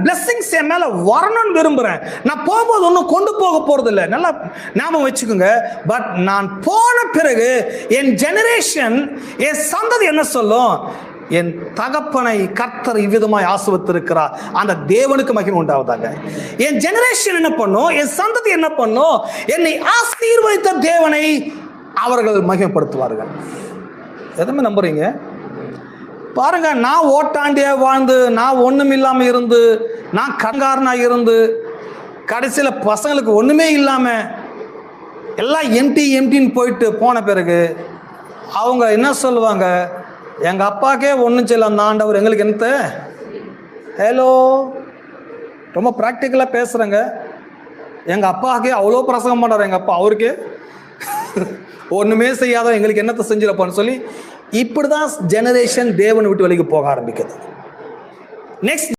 Blessings என் மேல வரணும்னு விரும்புறேன். நான் போகும்போது ஒன்றும் கொண்டு போக போறது இல்லை. நல்லா ஞாபகம் வச்சுக்கோங்க. பட் நான் போன பிறகு என் ஜெனரேஷன், என் சந்ததி என்ன சொல்லும்? என் தகப்பனை கர்த்தர் இவ்விதமாய் ஆசீர்வதித்திருக்கிறார், அந்த தேவனுக்கு மகிமை உண்டாவதாக. என் ஜெனரேஷன் என்ன பண்ணும்? என் சந்ததி என்ன பண்ணும்? என்னை ஆசீர்வதித்த தேவனை அவர்கள் மகிமைப்படுத்துவார்கள். எதுவுமே நம்புறீங்க? பாருங்க, நான் ஓட்டாண்டியா வாழ்ந்து, நான் ஒண்ணும் இல்லாம இருந்து, நான் கடங்காரனா இருந்து, கடைசியில பசங்களுக்கு ஒண்ணுமே இல்லாம எல்லாம் எம்டின்னு போயிட்டு போன பிறகு அவங்க என்ன சொல்லுவாங்க? எங்க அப்பாக்கே ஒன்றும் செய்யல அந்த ஆண்டவர், எங்களுக்கு என்னத்த? ஹலோ, ரொம்ப ப்ராக்டிக்கலா பேசுறேங்க. எங்க அப்பாக்கே அவ்வளோ பிரசங்கம் பண்றாரு எங்க அப்பா, அவருக்கு ஒண்ணுமே செய்யாத எங்களுக்கு என்னத்தை செஞ்சிருப்பான்னு சொல்லி இப்படிதான் ஜெனரேஷன் தேவனை விட்டு வெளியே போக ஆரம்பிக்குது. நெக்ஸ்ட்